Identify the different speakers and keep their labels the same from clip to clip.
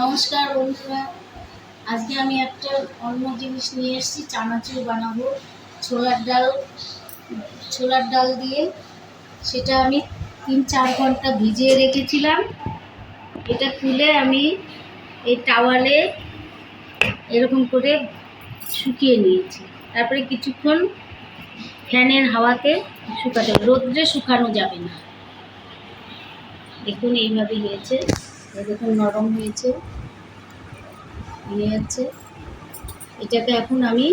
Speaker 1: নমস্কার বন্ধুরা, আজকে আমি একটা অন্য জিনিস নিয়ে এসেছি। চানাচুর বানাবো ছোলার ডাল দিয়ে। সেটা আমি 3-4 ঘন্টা ভিজিয়ে রেখেছিলাম। এটা তুলে আমি এই টাওয়ালে এরকম করে শুকিয়ে নিয়েছি। তারপরে কিছুক্ষণ ফ্যানের হাওয়াতে শুকাতে হবে, রোদ্রে শুকানো যাবে না। দেখুন এইভাবে হয়েছে, দেখুন নরম হয়েছে। এটাকে এখন আমি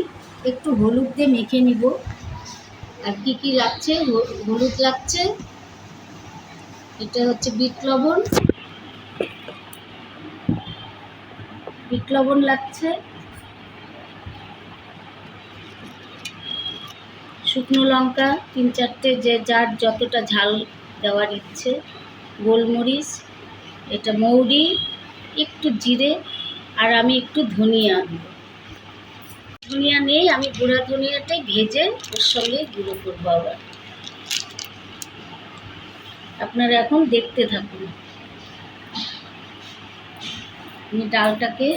Speaker 1: একটু হলুদ দিয়ে মেখে নিব। আর কি কি লাগছে, হলুদ লাগছে, এটা হচ্ছে বিট লবণ লাগছে, শুকনো লঙ্কা 3-4টে, যে যার যতটা ঝাল দেওয়ার ইচ্ছে, গোলমরিচ, এটা মৌরি, একটু জিরে, আর আমি একটু ধনিয়া দিব। ধনিয়া নেই, আমি গুঁড়া ধনিয়াটাই ভেজে ওর সঙ্গে গুঁড়ো করবো। আবার আপনারা এখন দেখতে থাকুন। আমি ডালটাকে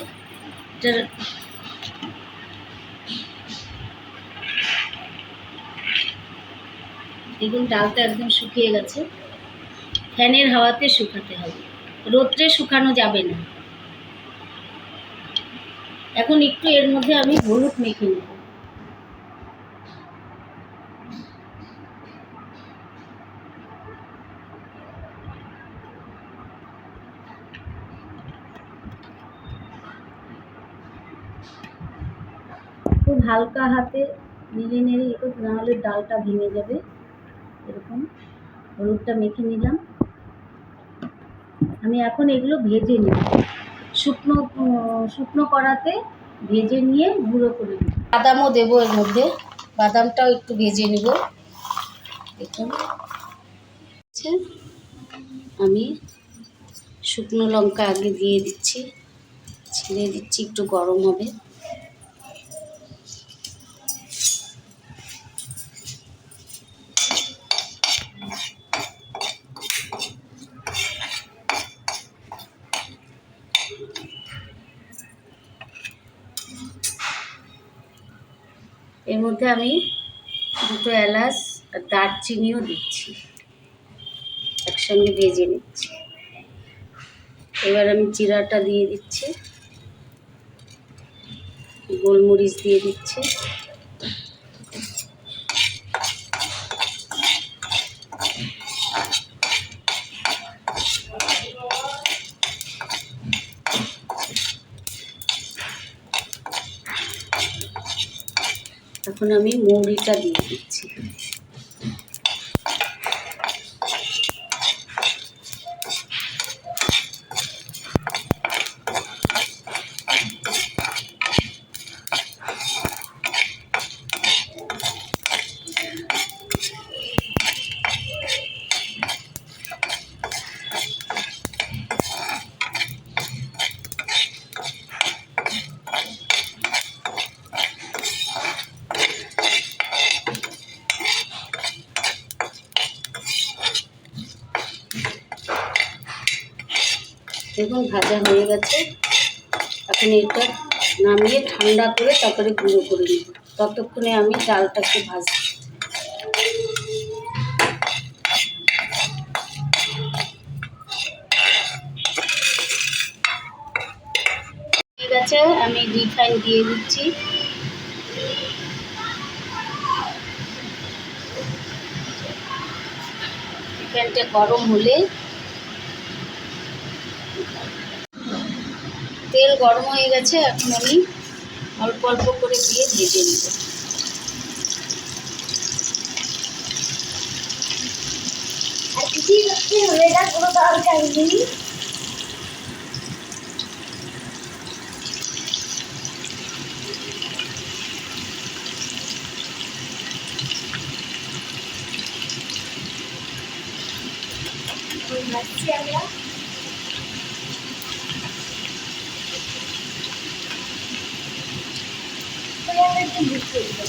Speaker 1: দেখুন, ডালটা একদম শুকিয়ে গেছে। ফ্যানের হাওয়াতে শুকাতে হবে, রোদ্রে শুকানো যাবে না। এখন একটু এর মধ্যে আমি হলুদ মেখে নেব। খুব হালকা হাতে নেড়ে নেড়ে একটু, নাহলে ডালটা ভেঙে যাবে। এরকম হলুদটা মেখে নিলাম। আমি এখন এগুলো ভেজে নিব, শুকনো কড়াতে ভেজে নিয়ে গুঁড়ো করে নিব। বাদামও দেবো এর মধ্যে, বাদামটাও একটু ভেজে নিব। দেখুন, আমি শুকনো লঙ্কা আগে দিয়ে দিচ্ছি, ছিঁড়ে দিচ্ছি, একটু গরম হবে। এর মধ্যে আমি 2টো এলাচ আর দারচিনিও দিচ্ছি, একসঙ্গে ভেজে নিচ্ছি। এবার আমি জিরাটা দিয়ে দিচ্ছি, গোলমরিচ দিয়ে দিচ্ছি, এখন আমি মৌরিটা দিয়ে দিচ্ছি। দেখুন ভাজা হয়ে গেছে। এখন এটা নামিয়ে ঠান্ডা করে তারপরে গুঁড়ো করে নেব। ততক্ষণে আমি ডালটাকে ভাজবো। ঠিক আছে, আমি রিফাইন দিয়ে দিচ্ছি। রিফাইনটা গরম হলে, তেল গরম হয়ে গেছে, এখন আমি অল্প অল্প করে দিয়ে ভেজে নেব। আর কিছুই করতে হবে না, কোনো দরকার নেই। ভাজছি আমরা। একটু বুঝতে হবে।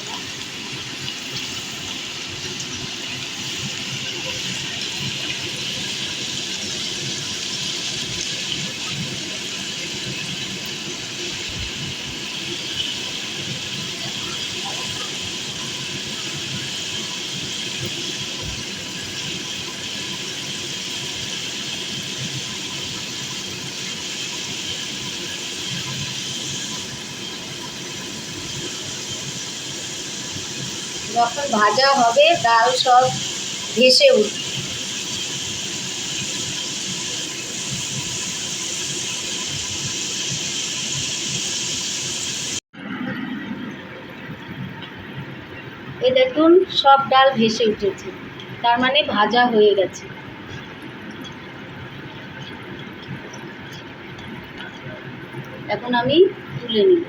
Speaker 1: যখন ভাজা হবে ডাল সব ভেসে উঠবে। এই দেখুন সব ডাল ভেসে উঠেছে, তার মানে ভাজা হয়ে গেছে। এখন আমি তুলে নিব।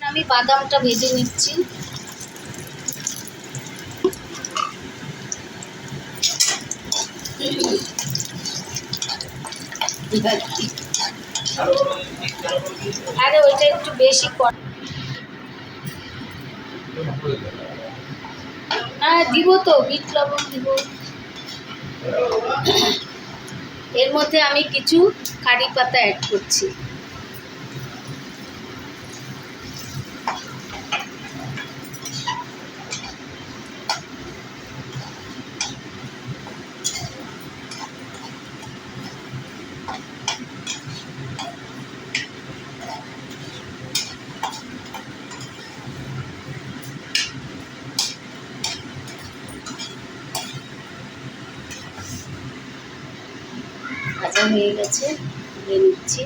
Speaker 1: আমি বাদামটা ভেজে নিচ্ছি। আরে ওইটা একটু বেশি হ্যাঁ দিব তো, বিট লবণ দিব। এর মধ্যে আমি কিছু কারি পাতা অ্যাড করছি। ভাজা হয়ে গেছে, তুলে নিচ্ছি।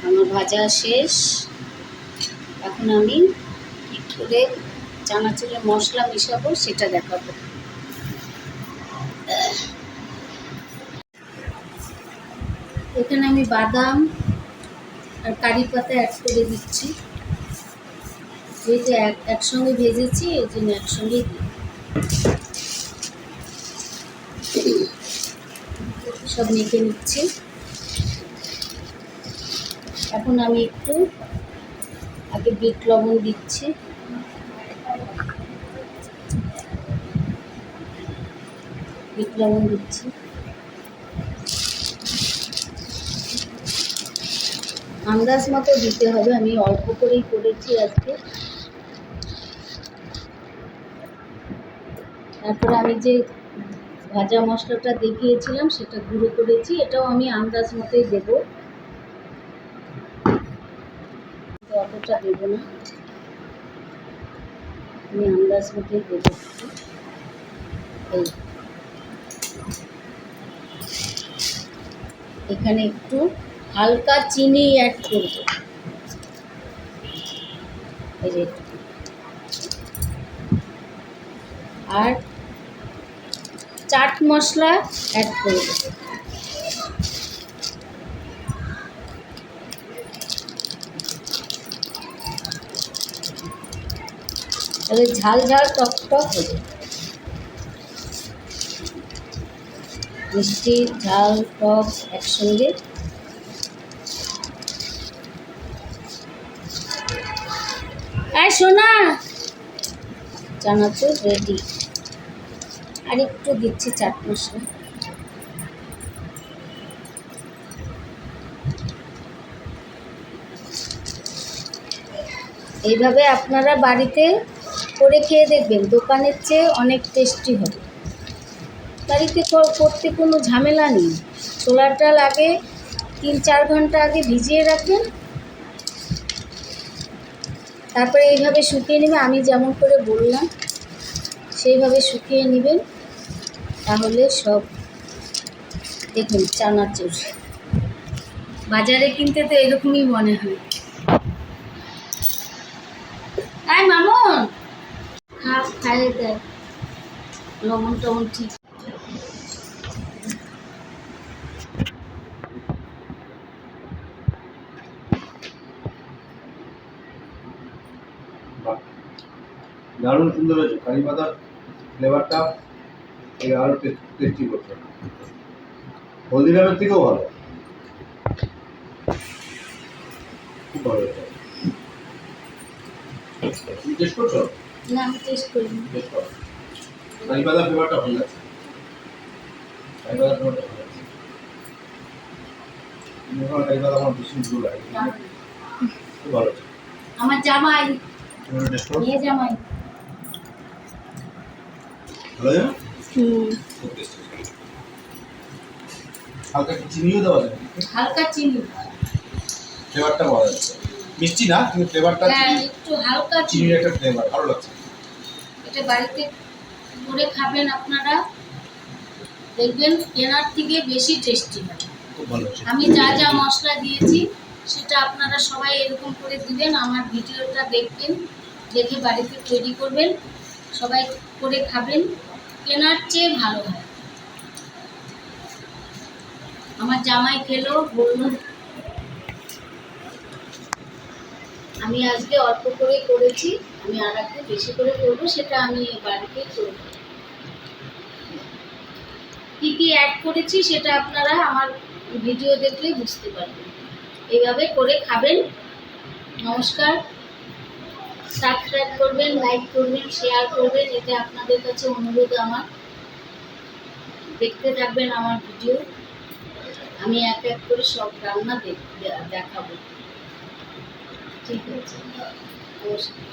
Speaker 1: আমার ভাজা শেষ। এখন আমি কী করে চানাচুরের মশলা মিশাবো সেটা দেখাবো। এখানে আমি বাদাম আর কারি পাতা অ্যাড করে দিচ্ছি। যেহেতু একসঙ্গে ভেজেছি এই জন্য একসঙ্গেই দিই। সব মেখে নিচ্ছি। এখন আমি একটু আগে বিট লবণ দিচ্ছি। বিট লবণ দিচ্ছি। আন্দাজ মতো দিতে হবে, আমি অল্প করেই করেছি আজকে। তারপরে আমি যে ভাজা মশলাটা দেখিয়েছিলাম সেটা গুঁড়ো করেছি, এটাও আমি আন্দাজ মতোই দেবো, অতটা দেবো না, আমি আন্দাজ মতোই দেবো। এই এখানে একটু হালকা চিনি অ্যাড করব, এই যে, আর চাট মশলা অ্যাড করব। তাহলে ঝাল ঝাল টক টক হবে। মিষ্টি ঝাল টক একসঙ্গে। এই সোনা, চানাচুর রেডি। আর একটু দিচ্ছি চাট মশলা। এইভাবে আপনারা বাড়িতে করে খেয়ে দেখবেন, দোকানের চেয়ে অনেক টেস্টি হবে। বাড়িতে করতে কোনো ঝামেলা নেই। ছোলার ডাল আগে 3-4 ঘন্টা আগে ভিজিয়ে রাখবেন, তারপরে এইভাবে শুকিয়ে নেবেন। আমি যেমন করে বললাম সেইভাবে শুকিয়ে নেবেন, তাহলে সব দেখুন চানাচুর। বাজারে কিনতে তো এরকমই মনে হয়। তাই মামুন খাইয়ে দেয়, লবণ টবণ ঠিক।
Speaker 2: দারুণ সুন্দর হয়েছে, কারি পাতার ফ্লেভারটা এই আরো টেস্টি করছে। হলদিরামের থেকেও ভালো, খুব ভালো এটা। তুমি টেস্ট করছো?
Speaker 1: না আমি টেস্ট করিনি।
Speaker 2: টেস্ট করো। কারি পাতা ফ্লেভারটা ভালো লাগছে, কারি পাতা ফ্লেভারটা ভালো লাগছে। তুমি ওখানে কারি পাতা আমার বেশি ভালো লাগে, খুব ভালো হচ্ছে।
Speaker 1: আমার জামাই,
Speaker 2: তুমি টেস্ট করো,
Speaker 1: মেয়ে জামাই।
Speaker 2: ভালো জানো? খুব টেস্টি। হালকা একটু চিনিও দেওয়া যায়,
Speaker 1: হালকা চিনি।
Speaker 2: ফ্লেভারটা পাওয়া যাচ্ছে। মিষ্টি না কিন্তু ফ্লেভারটা
Speaker 1: হ্যাঁ একটু হালকা চিনি।
Speaker 2: চিনির একটা ফ্লেভার ভালো লাগছে।
Speaker 1: এটা বাড়িতে করে খাবেন আপনারা, দেখবেন কেনার থেকে বেশি টেস্টি হয়।
Speaker 2: খুব ভালো হচ্ছে।
Speaker 1: আমি যা যা মশলা দিয়েছি সেটা আপনারা সবাই এরকম করে দিবেন। আমার ভিডিওটা দেখবেন, দেখে বাড়িতে তৈরি করবেন, সবাই করে খাবেন, কেনার চেয়ে ভালো হয়। আমার জামাই খেলো, বলল আমি আজকে অল্প করে করেছি, আমি আর একটু বেশি করে করবো, সেটা আমি বাড়িতে করবো। কী কী অ্যাড করেছি সেটা আপনারা আমার ভিডিও দেখলে বুঝতে পারবেন। এইভাবে করে খাবেন। নমস্কার। সাবস্ক্রাইব করবেন, লাইক করবেন, শেয়ার করবেন, এটা আপনাদের কাছে অনুরোধ আমার। দেখতে থাকবেন আমার ভিডিও, আমি এক এক করে সব রান্না দেখাবো। ঠিক আছে, নমস্কার।